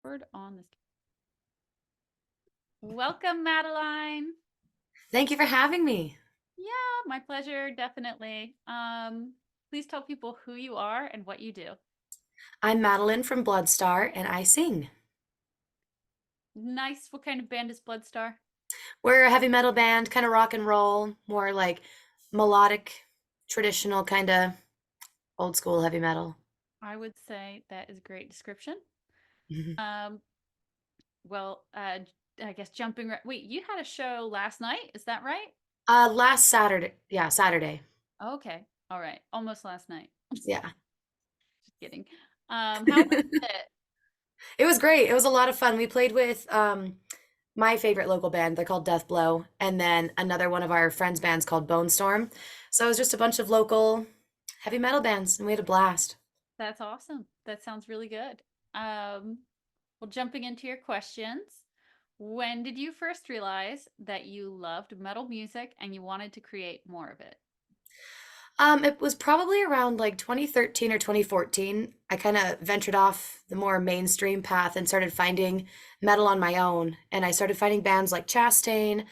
record on this. Welcome, Madeline. Thank you for having me. Yeah, my pleasure, definitely. Please tell people who you are and what you do. I'm Madeline from Bloodstar, and I sing. Nice. What kind of band is Bloodstar? We're a heavy metal band, kind of rock and roll, more like melodic, traditional, kind of old school heavy metal. I would say that is a great description. Mhm. Um, well, I guess jumping right. Wait, you had a show last night, is that right? Last Saturday, yeah, Saturday. Okay. All right. Almost last night. Yeah. Just kidding. How was it? It was great. It was a lot of fun. We played with my favorite local band. They're called Death Blow, and then another one of our friends' bands called Bone Storm. So it was just a bunch of local heavy metal bands, and we had a blast. That's awesome. That sounds really good. Um, well, jumping into your questions, when did you first realize that you loved metal music and you wanted to create more of it? It was probably around like 2013 or 2014. I kind of ventured off the more mainstream path and started finding metal on my own. And I started finding bands like Chastain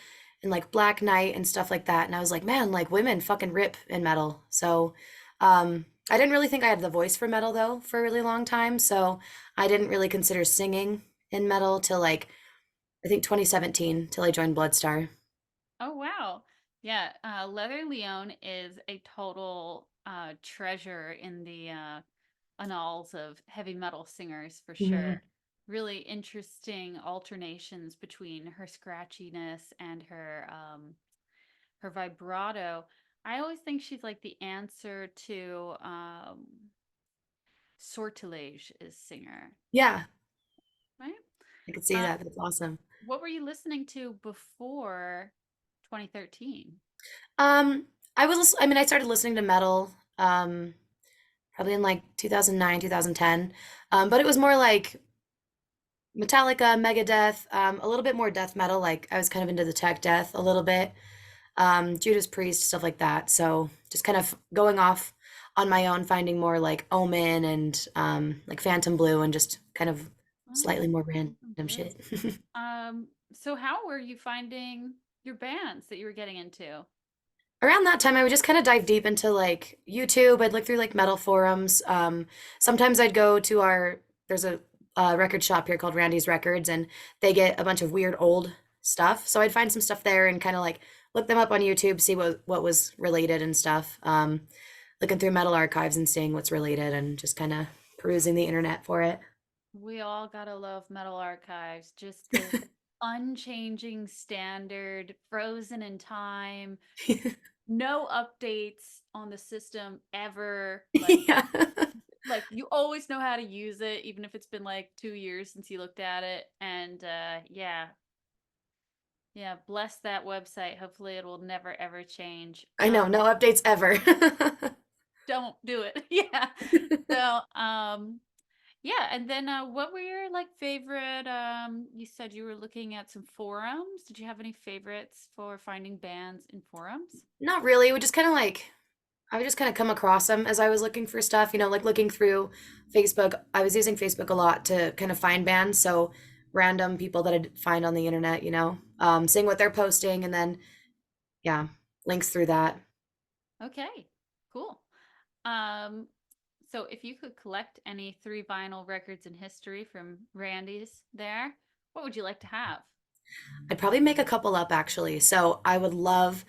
and like Black Knight and stuff like that. And I was like, man, like women fucking rip in metal. So, I didn't really think I had the voice for metal though for a really long time. So I didn't really consider singing in metal till like, I think 2017 till I joined Bloodstar. Oh, wow. Yeah, Leather Leone is a total treasure in the annals of heavy metal singers for Mhm. sure. Really interesting alternations between her scratchiness and her vibrato. I always think she's like the answer to Sortilege is singer, Yeah, right? I could see Uh, that. That's awesome. what were you listening to before 2013? Um, I mean, I started listening to metal, probably in like 2009, 2010. But it was more like Metallica, Megadeth, a little bit more death metal. Like I was kind of into the tech death a little bit, Judas Priest, stuff like that. So just kind of going off on my own, finding more like Omen and like Phantom Blue and just kind of Oh, slightly more random Phantom Blue. shit. So how were you finding your bands that you were getting into? Around that time, I would just kind of dive deep into like YouTube. I'd look through like metal forums. Sometimes I'd go to there's a record shop here called Randy's Records, and they get a bunch of weird old stuff. So I'd find some stuff there and kind of like look them up on YouTube, see what was related and stuff. Looking through metal archives and seeing what's related, and just kind of perusing the internet for it. We all gotta love Metal Archives, just the unchanging standard, frozen in time, no updates on the system ever. Yeah. Like you always know how to use it, even if it's been like 2 years since you looked at it. And yeah, yeah, bless that website. Hopefully it will never ever change. I know, no updates ever. Don't do it. Yeah. So, yeah, and then what were your like favorite you said you were looking at some forums. Did you have any favorites for finding bands in forums? Not really. We just kind of like I would just kind of come across them as I was looking for stuff, like looking through Facebook. I was using Facebook a lot to kind of find bands, so random people that I'd find on the internet, seeing what they're posting and then, yeah, links through that. Okay. Cool. Um so if you could collect any three vinyl records in history from Randy's there, what would you like to have? I'd probably make a couple up actually. So I would love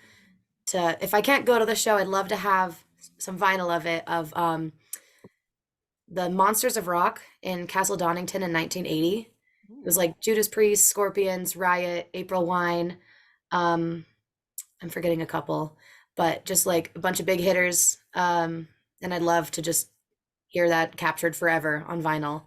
to, if I can't go to the show, I'd love to have some vinyl of it, of the Monsters of Rock in Castle Donington in 1980. It was Ooh. like Judas Priest, Scorpions, Riot, April Wine. Um, I'm forgetting a couple, but just like a bunch of big hitters. And I'd love to just hear that captured forever on vinyl.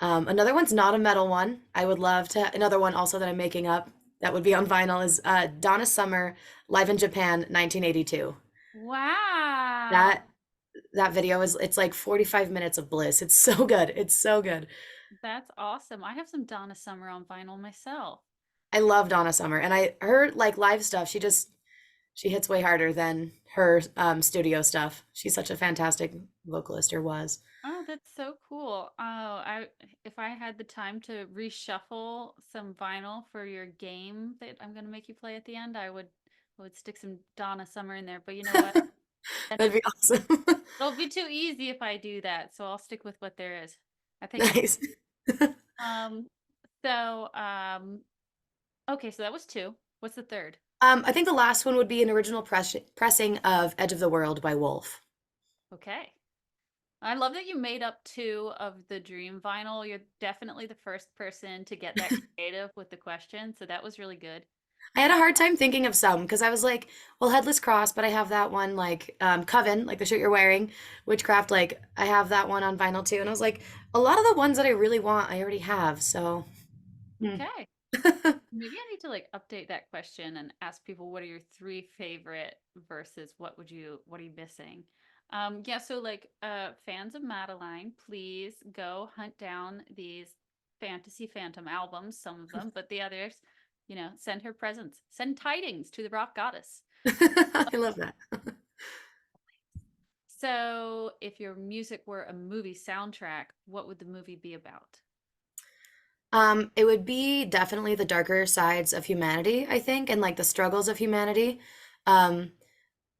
Another one's not a metal one. I would love to. Another one also that I'm making up that would be on vinyl is Donna Summer live in Japan, 1982. Wow. That that video is it's like 45 minutes of bliss. It's so good. It's so good. That's awesome. I have some Donna Summer on vinyl myself. I love Donna Summer, and her like live stuff. She hits way harder than her studio stuff. She's such a fantastic vocalist, or was. Oh, that's so cool. Oh, I if I had the time to reshuffle some vinyl for your game that I'm gonna make you play at the end, I would stick some Donna Summer in there. But you know what? Then That'd be awesome. it'll be too easy if I do that, so I'll stick with what there is. I think I Nice. um so okay, so that was two. What's the third? I think the last one would be an original pressing of Edge of the World by Wolf. Okay. I love that you made up two of the Dream vinyl. You're definitely the first person to get that creative with the question, so that was really good. I had a hard time thinking of some because I was like, well, Headless Cross, but I have that one like Coven, like the shirt you're wearing, Witchcraft, like I have that one on vinyl too. And I was like, a lot of the ones that I really want, I already have. So, hmm. Okay. Maybe I need to like update that question and ask people what are your three favorite versus what are you missing? Yeah, so like fans of Madeline, please go hunt down these Fantasy Phantom albums, some of them, but the others, send her presents. Send tidings to the rock goddess. I love that. So, if your music were a movie soundtrack, what would the movie be about? It would be definitely the darker sides of humanity, I think, and like the struggles of humanity. Um,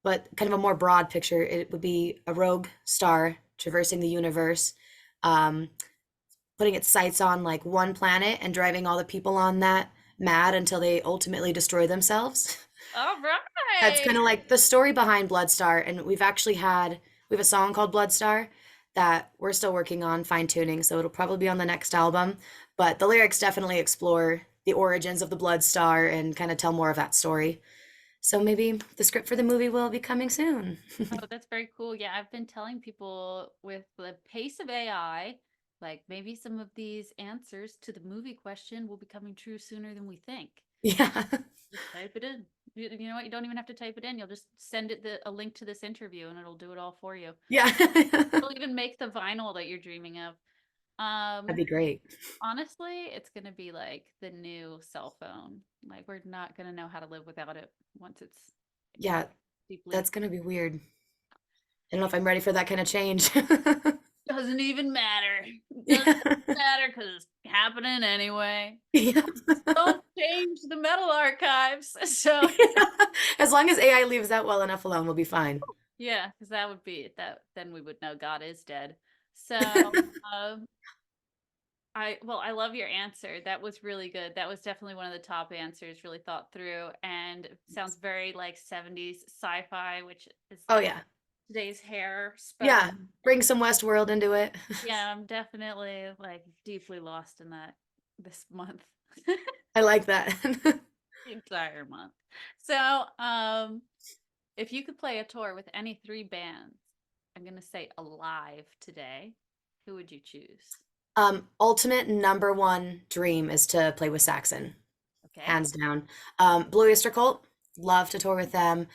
but kind of a more broad picture, it would be a rogue star traversing the universe, um, putting its sights on like one planet and driving all the people on that mad until they ultimately destroy themselves. All That's right. kind of like the story behind Bloodstar, and we have a song called Bloodstar that we're still working on fine tuning, so it'll probably be on the next album. But the lyrics definitely explore the origins of the Bloodstar and kind of tell more of that story. So maybe the script for the movie will be coming soon. Oh, that's very cool. Yeah, I've been telling people with the pace of AI, like maybe some of these answers to the movie question will be coming true sooner than we think. Yeah. Just type it in. You know what? You don't even have to type it in. You'll just send it a link to this interview and it'll do it all for you. Yeah. It'll even make the vinyl that you're dreaming of. That'd Um, be great. Honestly, it's gonna be like the new cell phone. Like we're not gonna know how to live without it once it's Yeah, deeply. that's gonna be weird. I don't know if I'm ready for that kind of change. Doesn't even matter. Doesn't Yeah. matter because it's happening anyway. Yeah. Don't change the metal archives. So As long as AI leaves that well enough alone, we'll be fine. yeah, because that would be that. Then we would know God is dead. So um, I love your answer. That was really good. That was definitely one of the top answers. Really thought through and sounds very like 70s sci-fi, which is Oh like yeah. today's hair spell. Yeah. Bring some Westworld into it. Yeah, I'm definitely like deeply lost in that this month. I like that. The entire month. So, if you could play a tour with any three bands, I'm gonna say alive today, who would you choose? Ultimate number one dream is to play with Saxon, Okay. hands down. Blue Oyster Cult, love to tour with them.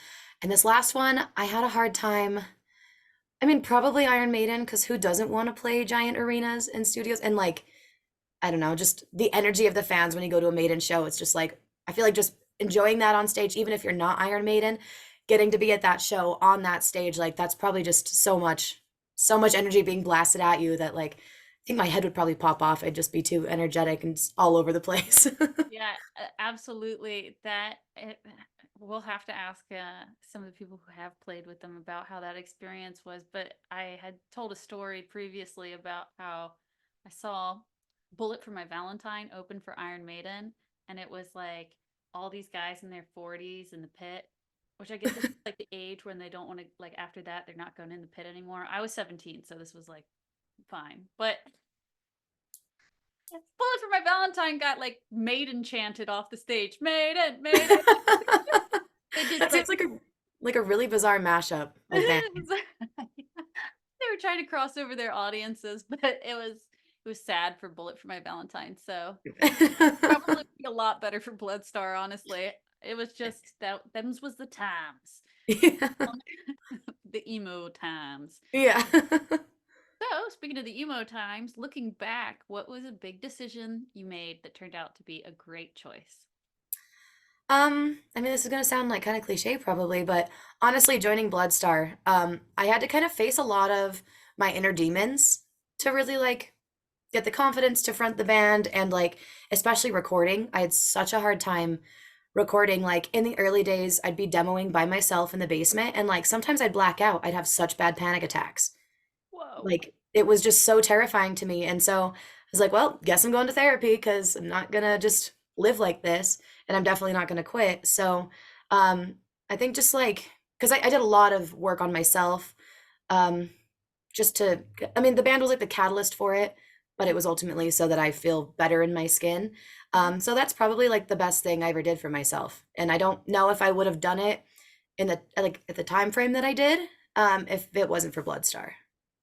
And this last one, I had a hard time. I mean, probably Iron Maiden, because who doesn't want to play giant arenas and studios? And like, I don't know, just the energy of the fans when you go to a Maiden show. It's just like, I feel like just enjoying that on stage, even if you're not Iron Maiden, getting to be at that show on that stage, like that's probably just so much energy being blasted at you that like, I think my head would probably pop off. I'd just be too energetic and just all over the place. Yeah, absolutely. We'll have to ask some of the people who have played with them about how that experience was. But I had told a story previously about how I saw Bullet for My Valentine open for Iron Maiden, and it was like all these guys in their 40s in the pit, which I guess is like the age when they don't want to, like, after that, they're not going in the pit anymore. I was 17, so this was like fine. But Bullet for My Valentine got like maiden chanted off the stage. Maiden, maiden. They just That like seems like a really bizarre mashup of bands. they were trying to cross over their audiences, but it was sad for Bullet for My Valentine. So probably be a lot better for Bloodstar, honestly. It was just that them's was the times. Yeah. The emo times. Yeah. So, speaking of the emo times, looking back, what was a big decision you made that turned out to be a great choice? I mean, this is gonna sound like kind of cliche probably, but honestly, joining Bloodstar, I had to kind of face a lot of my inner demons to really like get the confidence to front the band and like especially recording. I had such a hard time recording. Like in the early days, I'd be demoing by myself in the basement and like sometimes I'd black out. I'd have such bad panic attacks. Whoa. Like it was just so terrifying to me. And so I was like, well, guess I'm going to therapy because I'm not gonna just live like this and I'm definitely not gonna quit. So um I think just like because I did a lot of work on myself. Um just to I mean the band was like the catalyst for it, but it was ultimately so that I feel better in my skin. Mhm. So that's probably like the best thing I ever did for myself. And I don't know if I would have done it in the like at the time frame that I did, if it wasn't for Bloodstar.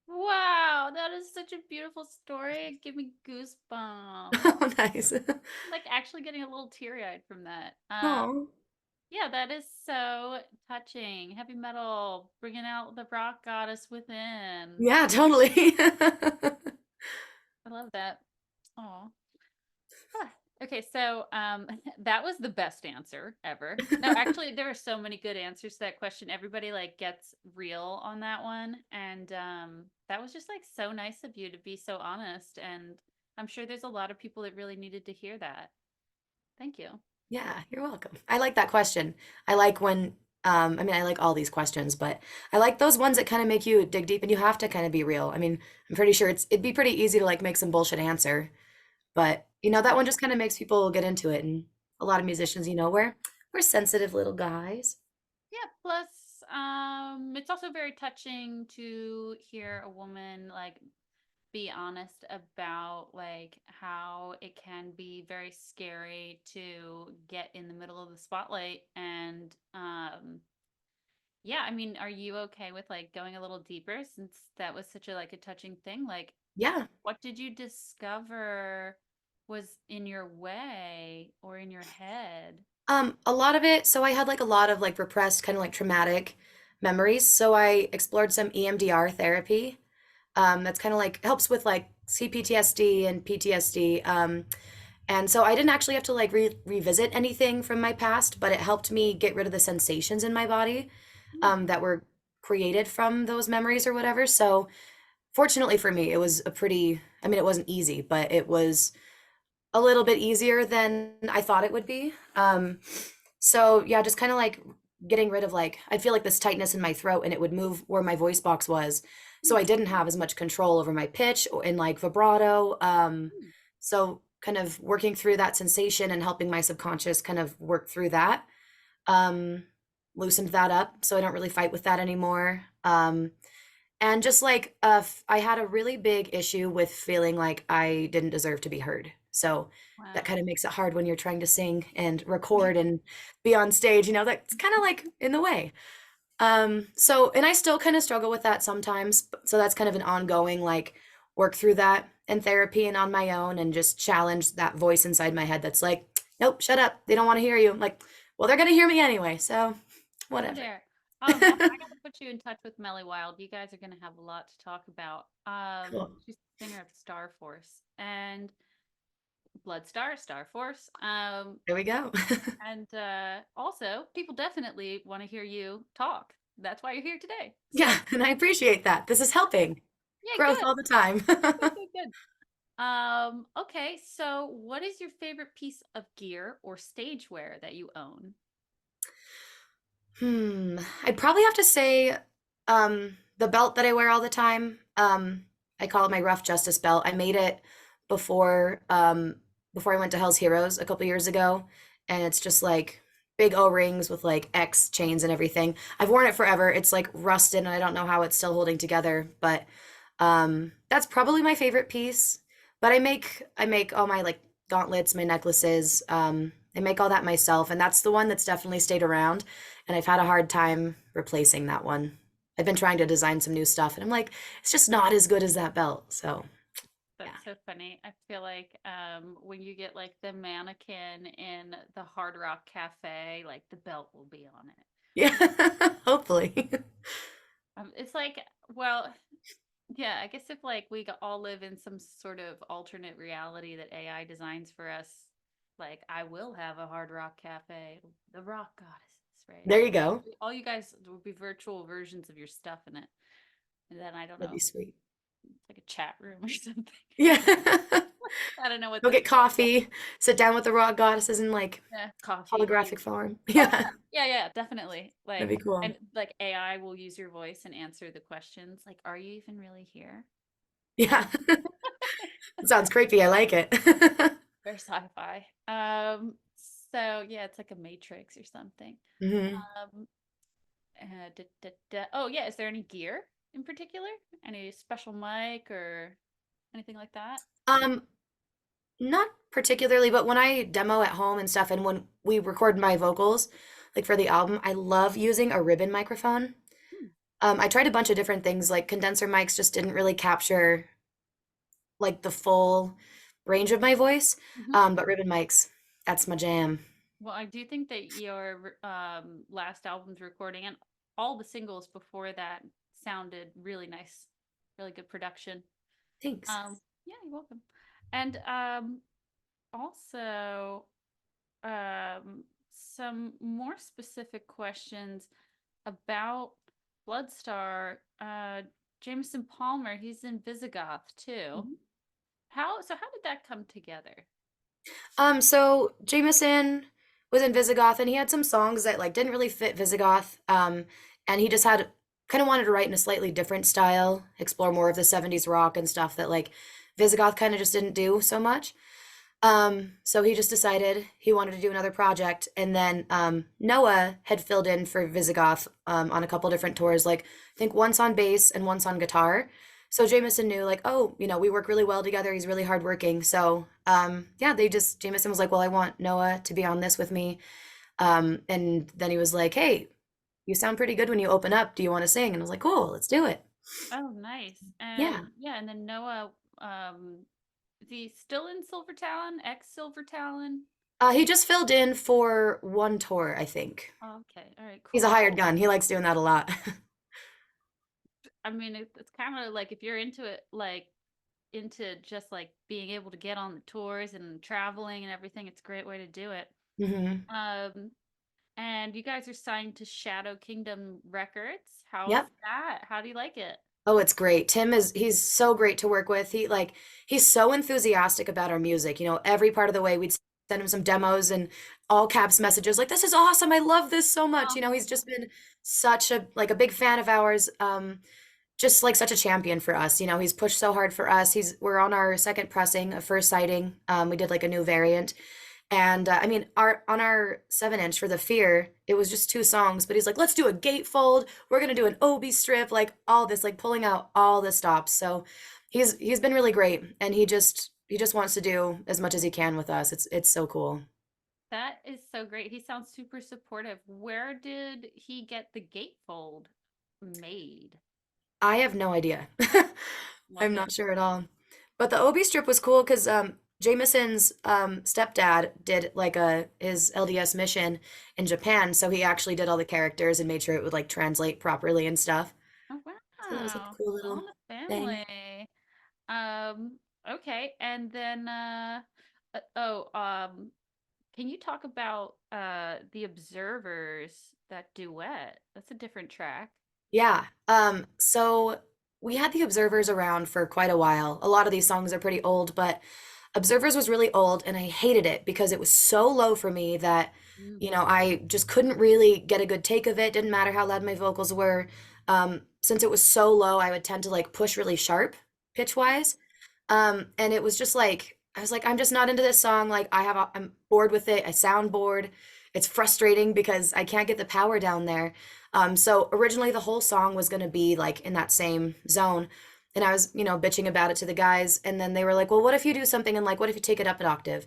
Wow, that is such a beautiful story. Give me goosebumps. Oh, nice. Like actually getting a little teary-eyed from that. Oh, Yeah, that is so touching. Heavy metal, bringing out the rock goddess within. yeah, totally. I love that. Oh. Okay, so that was the best answer ever. No, actually there are so many good answers to that question. Everybody like gets real on that one. And that was just like so nice of you to be so honest. And I'm sure there's a lot of people that really needed to hear that. Thank you. Yeah, you're welcome. I like that question. I like when, I mean, I like all these questions, but I like those ones that kind of make you dig deep and you have to kind of be real. I mean, I'm pretty sure it'd be pretty easy to like make some bullshit answer, but you know, that one just kind of makes people get into it. And a lot of musicians, you know, we're sensitive little guys. Yeah, plus it's also very touching to hear a woman like be honest about like how it can be very scary to get in the middle of the spotlight and yeah, I mean, are you okay with like going a little deeper since that was such a like a touching thing? Like Yeah. what did you discover was in your way or in your head? A lot of it, so I had like a lot of like repressed kind of like traumatic memories. So I explored some EMDR therapy. That's kind of like helps with like CPTSD and PTSD. And so I didn't actually have to like revisit anything from my past, but it helped me get rid of the sensations in my body Hmm. that were created from those memories or whatever. So fortunately for me, it was a pretty, I mean, it wasn't easy, but it was a little bit easier than I thought it would be. So yeah, just kind of like getting rid of like I feel like this tightness in my throat and it would move where my voice box was. So I didn't have as much control over my pitch and like vibrato. Hmm. So kind of working through that sensation and helping my subconscious kind of work through that. Um, Loosened that up so I don't really fight with that anymore. And just like I had a really big issue with feeling like I didn't deserve to be heard. So that kind Wow. of makes it hard when you're trying to sing and record and be on stage, you know, that's kind of like in the way. So and I still kind of struggle with that sometimes. So that's kind of an ongoing like work through that in therapy and on my own and just challenge that voice inside my head that's like, nope, shut up. They don't want to hear you. I'm like, well, they're gonna hear me anyway, so Oh whatever. there. I gotta put you in touch with Melly Wild. You guys are gonna have a lot to talk about. Cool. She's the singer of Star Force and Bloodstar, Star Force. There we go. And also people definitely want to hear you talk. That's why you're here today. So Yeah, and I appreciate that. This is helping. yeah, Growth good, all the time. good, good, good. Okay, so what is your favorite piece of gear or stage wear that you own? I'd probably have to say, the belt that I wear all the time. I call it my Rough Justice belt. I made it before, before I went to Hell's Heroes a couple years ago, and it's just like big O-rings with like X chains and everything. I've worn it forever. It's like rusted, and I don't know how it's still holding together, but that's probably my favorite piece. But I make all my like gauntlets, my necklaces. I make all that myself, and that's the one that's definitely stayed around. And I've had a hard time replacing that one. I've been trying to design some new stuff, and I'm like, it's just not as good as that belt. So yeah, That's so funny. I feel like when you get like the mannequin in the Hard Rock Cafe, like the belt will be on it. yeah, hopefully, It's like, well, yeah, I guess if like we all live in some sort of alternate reality that AI designs for us, like I will have a Hard Rock Cafe, the Rock Goddesses, right? there you go. All you guys will be virtual versions of your stuff in it. And then I don't That'd be know. sweet. It's like a chat room or something. Yeah. I don't know what Go this get coffee, sit down with the rock goddesses in like coffee. holographic form. Oh Yeah, yeah, yeah, definitely. that'd Like, be cool. and like AI will use your voice and answer the questions. Like, are you even really here? Yeah. It sounds creepy. I like it. Very sci-fi. So yeah, it's like a Matrix or something. hmm Um, oh yeah, is there any gear in particular? Any special mic or anything like that? Um, Not particularly, but when I demo at home and stuff, and when we record my vocals, like for the album, I love using a ribbon microphone. Hmm. I tried a bunch of different things, like condenser mics just didn't really capture like the full range of my voice. Mhm. But ribbon mics, that's my jam. Well, I do think that your last album's recording and all the singles before that sounded really nice, really good production. Thanks. Yeah, you're welcome. And also some more specific questions about Bloodstar. Jameson Palmer, he's in Visigoth too. Mhm. How did that come together? So Jameson was in Visigoth and he had some songs that like didn't really fit Visigoth. And he just had kind of wanted to write in a slightly different style, explore more of the 70s rock and stuff that like Visigoth kind of just didn't do so much. So he just decided he wanted to do another project, and then Noah had filled in for Visigoth on a couple different tours, like I think once on bass and once on guitar. So Jameson knew, like, oh, we work really well together. He's really hardworking. So yeah, Jameson was like, well, I want Noah to be on this with me. And then he was like, hey, you sound pretty good when you open up. Do you want to sing? And I was like, cool, let's do it. Oh, nice. And Yeah. yeah, and then Noah, is he still in Silver Talon? Ex Silver Talon? He just filled in for one tour, I think. Oh, okay, all right, He's a cool. hired gun. He likes doing that a lot. I mean, it's kind of like if you're into it, like into just like being able to get on the tours and traveling and everything, it's a great way to do it. hmm Um, and you guys are signed to Shadow Kingdom Records. How's Yep. that? How do you like it? Oh, it's great. He's so great to work with. He's so enthusiastic about our music. Every part of the way we'd send him some demos and all caps messages like, "This is awesome. I love this so much." He's just been such a big fan of ours. Just like such a champion for us. He's pushed so hard for us. We're on our second pressing, a first sighting. We did like a new variant. And I mean, our 7 inch for the Fear, it was just 2 songs, but he's like, let's do a gatefold. We're gonna do an Obi strip, like all this, like pulling out all the stops. So he's been really great, and he just wants to do as much as he can with us. It's so cool. That is so great. He sounds super supportive. Where did he get the gatefold made? I have no idea. I'm Love it. not sure at all. But the Obi strip was cool because Jameson's stepdad did like his LDS mission in Japan, so he actually did all the characters and made sure it would like translate properly and stuff. Oh So that was like wow. a cool All little in the thing. family. Okay. And then oh, can you talk about the Observers, that duet? That's a different track. Yeah. So we had the Observers around for quite a while. A lot of these songs are pretty old, but Observers was really old and I hated it because it was so low for me that, Mm. I just couldn't really get a good take of it. Didn't matter how loud my vocals were. Since it was so low, I would tend to like push really sharp pitch wise. And it was just like, I was like, I'm just not into this song. Like I'm bored with it. I sound bored. It's frustrating because I can't get the power down there. So originally the whole song was going to be like in that same zone. And I was, bitching about it to the guys. And then they were like, well, what if you do something and like, what if you take it up an octave?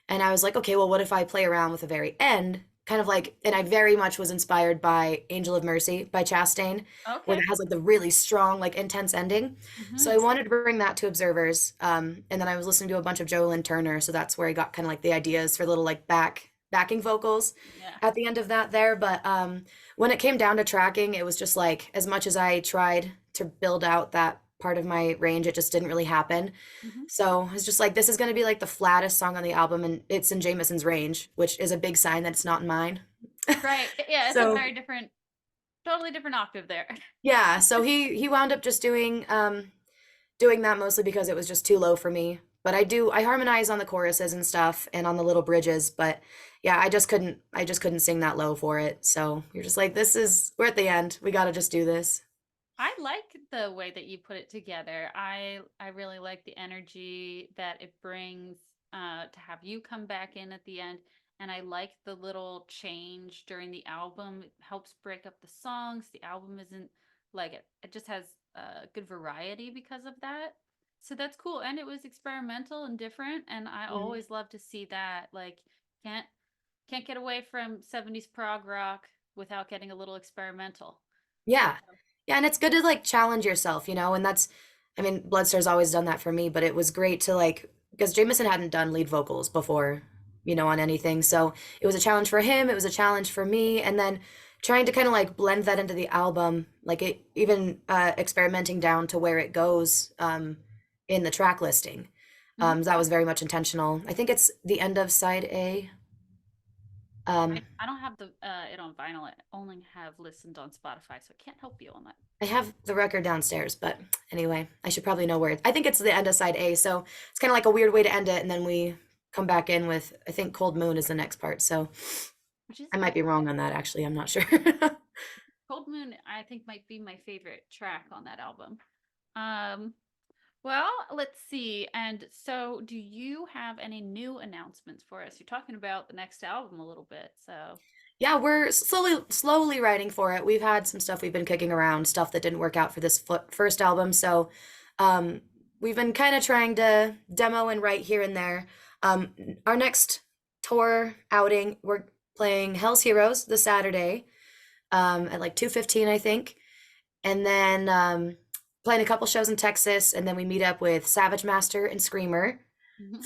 And I was like, okay, well, what if I play around with the very end? Kind of like, and I very much was inspired by Angel of Mercy by Chastain, where Okay. it has like the really strong, like intense ending. So I Mm-hmm. wanted to bring that to Observers. And then I was listening to a bunch of Joe Lynn Turner, so that's where I got kind of like the ideas for little like backing vocals Yeah. at the end of that there. But when it came down to tracking, it was just like as much as I tried to build out that part of my range, it just didn't really happen. Mm-hmm. So I was just like, this is going to be like the flattest song on the album, and it's in Jameson's range, which is a big sign that it's not in mine. Right. Yeah, it's a So very different, totally different octave there. yeah, so he wound up just doing. doing that mostly because it was just too low for me. But I harmonize on the choruses and stuff and on the little bridges, but yeah, I just couldn't sing that low for it. So you're just like, we're at the end. We got to just do this. I like the way that you put it together. I really like the energy that it brings to have you come back in at the end. And I like the little change during the album. It helps break up the songs. The album isn't like it just has good variety because of that. So that's cool. And it was experimental and different. And I Mhm. always love to see that. Like can't can't get away from 70s prog rock without getting a little experimental. So Yeah. Yeah, and it's good to like challenge yourself, and I mean, Bloodstar's always done that for me, but it was great to like because Jameson hadn't done lead vocals before, on anything. So it was a challenge for him, it was a challenge for me, and then trying to kind of like blend that into the album, like it even experimenting down to where it goes in the track listing. mhm. That was very much intentional. I think it's the end of side A. Um, I don't have the it on vinyl. I only have listened on Spotify, so I can't help you on that. I have the record downstairs, but anyway, I should probably know where I think it's the end of side A, so it's kind of like a weird way to end it, and then we come back in with I think Cold Moon is the next part. So Which is I might be wrong on that actually. I'm not sure. Cold Moon. I think might be my favorite track on that album. Um, well, let's see. And so, do you have any new announcements for us? You're talking about the next album a little bit, so Yeah, we're slowly writing for it. We've had some stuff we've been kicking around, stuff that didn't work out for this first album. So um, we've been kind of trying to demo and write here and there. Um, our next tour outing, we're playing Hell's Heroes this Saturday at like 2:15, I think. And then playing a couple shows in Texas. And then we meet up with Savage Master and Screamer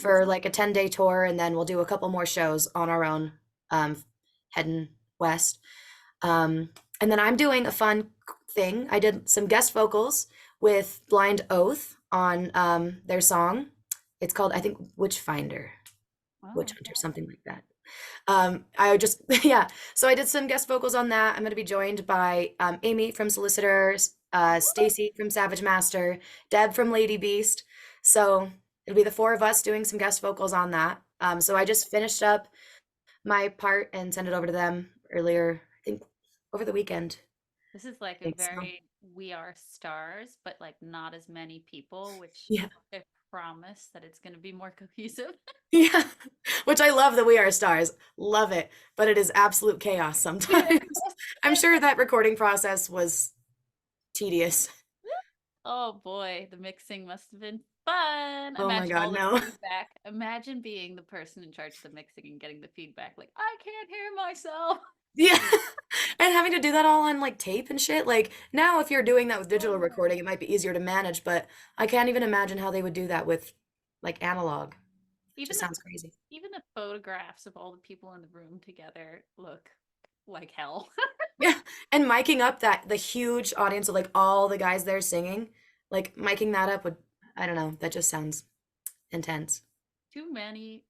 for like a 10-day tour. And then we'll do a couple more shows on our own, um, heading west. Um, and then I'm doing a fun thing. I did some guest vocals with Blind Oath on their song. It's called, I think, Witchfinder, Witch oh, Hunter, something like that. I just, yeah. So I did some guest vocals on that. I'm going to be joined by Amy from Solicitors, Stacy from Savage Master, Deb from Lady Beast. So it'll be the four of us doing some guest vocals on that. So I just finished up my part and sent it over to them earlier, I think over the weekend. this is like I a think so. very We Are Stars, but like not as many people, which Yeah. I promise that it's going to be more cohesive. Yeah. Which I love that We Are Stars. Love it. But it is absolute chaos Yeah. sometimes. I'm sure that recording process was tedious. Oh boy, the mixing must have been fun. Oh my Imagine God, all the no. feedback. Imagine being the person in charge of the mixing and getting the feedback like, I can't hear myself. Yeah. And having to do that all on like tape and shit. Like now, if you're doing that with digital Oh. recording, it might be easier to manage, but I can't even imagine how they would do that with like analog. Even Just the sounds crazy. even the photographs of all the people in the room together look like hell. Yeah. And miking up the huge audience of like all the guys there singing, like miking that up would, I don't know, that just sounds intense. Too many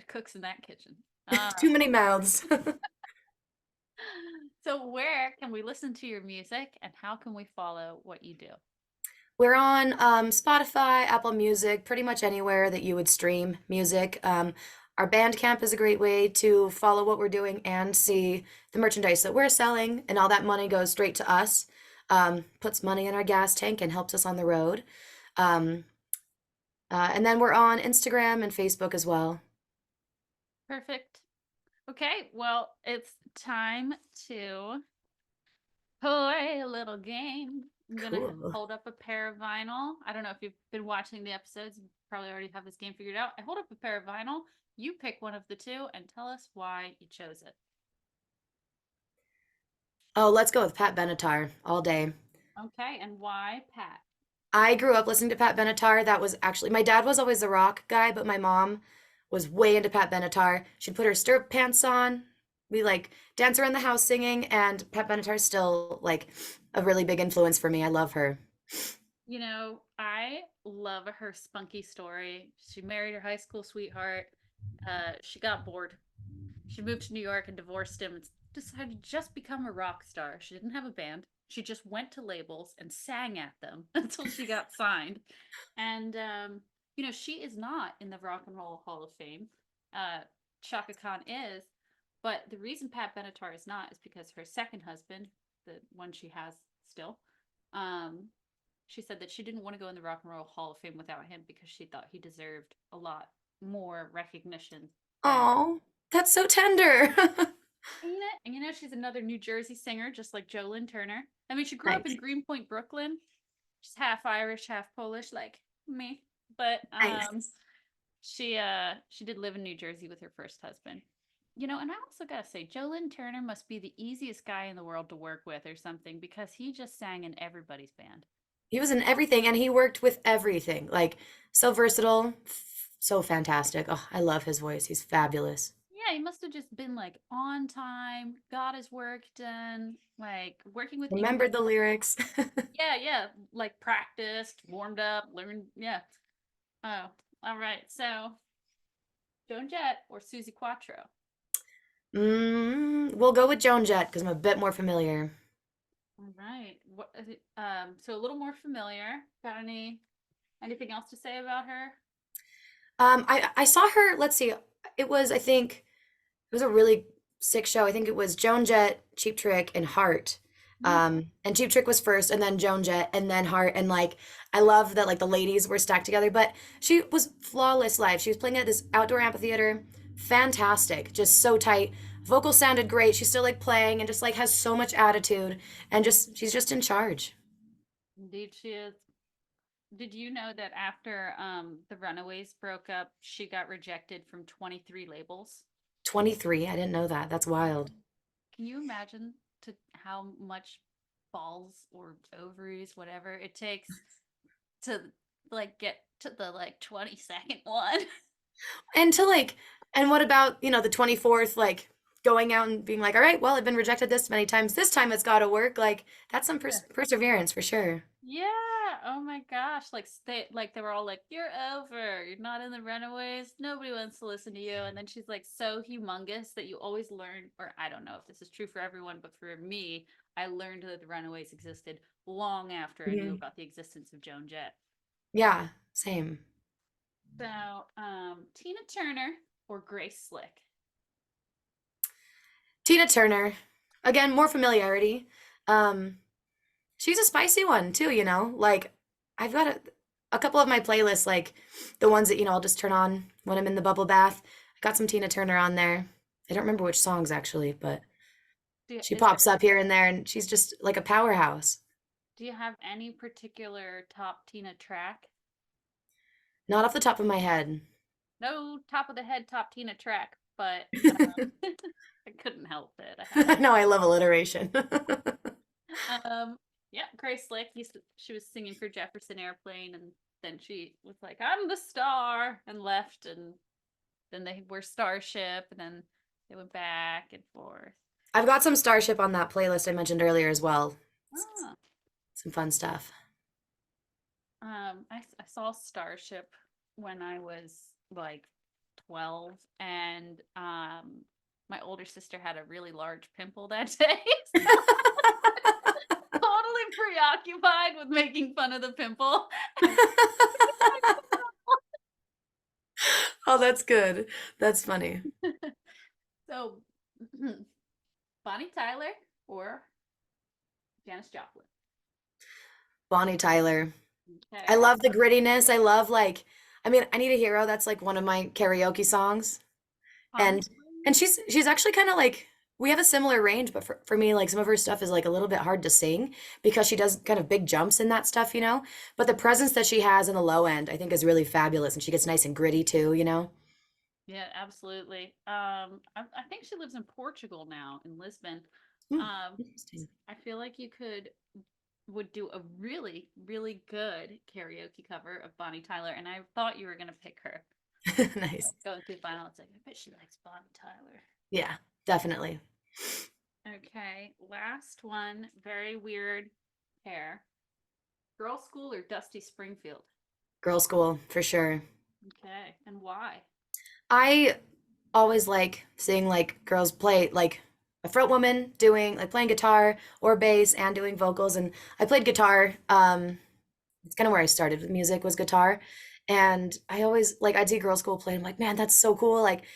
cooks in that kitchen. Uh, Too many mouths. so where can we listen to your music and how can we follow what you do? We're on Spotify, Apple Music, pretty much anywhere that you would stream music. Our Bandcamp is a great way to follow what we're doing and see the merchandise that we're selling, and all that money goes straight to us. Puts money in our gas tank and helps us on the road. Um, and then we're on Instagram and Facebook as well. Perfect. Okay, well, it's time to play a little game. I'm gonna Cool. hold up a pair of vinyl. I don't know if you've been watching the episodes, you probably already have this game figured out. I hold up a pair of vinyl. You pick one of the two and tell us why you chose it. Oh, let's go with Pat Benatar all day. Okay, and why Pat? I grew up listening to Pat Benatar. That was actually my dad was always a rock guy, but my mom was way into Pat Benatar. She'd put her stirrup pants on. We like dance around the house singing, and Pat Benatar's still like a really big influence for me. I love her. You know, I love her spunky story. She married her high school sweetheart. She got bored. She moved to New York and divorced him and decided to just become a rock star. She didn't have a band. She just went to labels and sang at them until she got signed. And she is not in the Rock and Roll Hall of Fame. Uh, Chaka Khan is, but the reason Pat Benatar is not is because her second husband, the one she has still, um, she said that she didn't want to go in the Rock and Roll Hall of Fame without him because she thought he deserved a lot more recognition than. Oh, that's so tender. And she's another New Jersey singer, just like Jolyn Turner. I mean, she grew up in Nice. Greenpoint, Brooklyn. She's half Irish, half Polish, like me. But Nice. she did live in New Jersey with her first husband. And I also gotta say, Jolyn Turner must be the easiest guy in the world to work with or something because he just sang in everybody's band. He was in everything and he worked with everything. Like so versatile, so fantastic. Oh, I love his voice. He's fabulous. Yeah, he must have just been like on time, got his work done, like working with people. Remembered the lyrics. Yeah, yeah, like practiced, warmed up, learned. Yeah. Oh, all right. So, Joan Jett or Susie Quattro? We'll go with Joan Jett because I'm a bit more familiar. All right. What is it? So a little more familiar. Got anything else to say about her? I saw her, let's see, I think it was a really sick show. I think it was Joan Jett, Cheap Trick, and Heart. Mm. And Cheap Trick was first, and then Joan Jett, and then Heart. And like, I love that like the ladies were stacked together, but she was flawless live. She was playing at this outdoor amphitheater. Fantastic. Just so tight. Vocals sounded great. She's still like playing and just like has so much attitude and just she's just in charge. Indeed, she is. Did you know that after the Runaways broke up, she got rejected from 23 labels? 23. I didn't know that. That's wild. Can you imagine to how much balls or ovaries, whatever it takes to like get to the like 22nd one? And to like, and what about, the 24th, like going out and being like, all right, well, I've been rejected this many times. This time it's got to work. Like, that's some perseverance for sure. Yeah. Oh my gosh. They were all like, "You're over. You're not in the Runaways. Nobody wants to listen to you." And then she's like so humongous that you always learn, or I don't know if this is true for everyone, but for me, I learned that the Runaways existed long after I knew Mhm. about the existence of Joan Jett. Yeah, same. So, Tina Turner or Grace Slick? Tina Turner, again, more familiarity. Um, she's a spicy one too, Like, I've got a couple of my playlists, like the ones that, I'll just turn on when I'm in the bubble bath. I got some Tina Turner on there. I don't remember which songs actually, but she Is there pops up here and there and she's just like a powerhouse. Do you have any particular top Tina track? Not off the top of my head. No top of the head top Tina track, but I couldn't help it. I had No, I love alliteration. yeah, Grace Slick. She was singing for Jefferson Airplane, and then she was like, "I'm the star," and left, and then they were Starship, and then they went back and forth. I've got some Starship on that playlist I mentioned earlier as well. Ah, Some fun stuff. I saw Starship when I was like 12, and my older sister had a really large pimple that day. Totally preoccupied with making fun of the pimple. Oh, that's good. That's funny. So, Bonnie Tyler or Janis Joplin? Bonnie Tyler. I Okay. love the grittiness. I love like, I mean, I Need a Hero. That's like one of my karaoke songs. And Honestly, and she's actually kind of like we have a similar range, but for me, like some of her stuff is like a little bit hard to sing because she does kind of big jumps in that stuff. But the presence that she has in the low end, I think, is really fabulous, and she gets nice and gritty too. yeah, absolutely. I think she lives in Portugal now, in Lisbon. Hmm, Um, interesting. I feel like you would do a really, really good karaoke cover of Bonnie Tyler, and I thought you were gonna pick her. Nice. Going through final, it's like I bet she likes Bonnie Tyler. Yeah, definitely. Okay, last one. Very weird hair. Girl School or Dusty Springfield? Girl school for sure. Okay, and why? I always like seeing like girls play like a front woman doing like playing guitar or bass and doing vocals. And I played guitar. It's kind of where I started with music was guitar. And I always like I'd see girls school play. I'm like, man, that's so cool. Like if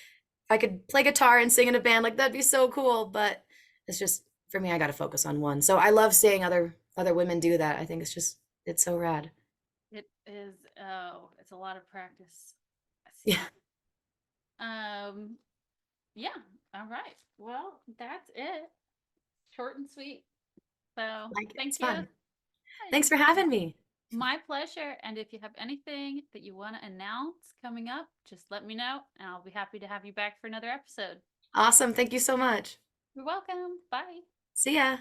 I could play guitar and sing in a band, like that'd be so cool. But it's just for me, I got to focus on one. So I love seeing other women do that. I think it's so rad. It is, oh, it's a lot of practice. I see Yeah, that. Um, yeah. All right. Well, that's it. Short and sweet. So like thank it's you. fun. Thanks for having me. My pleasure. And if you have anything that you want to announce coming up, just let me know and I'll be happy to have you back for another episode. Awesome. Thank you so much. You're welcome. Bye. See ya.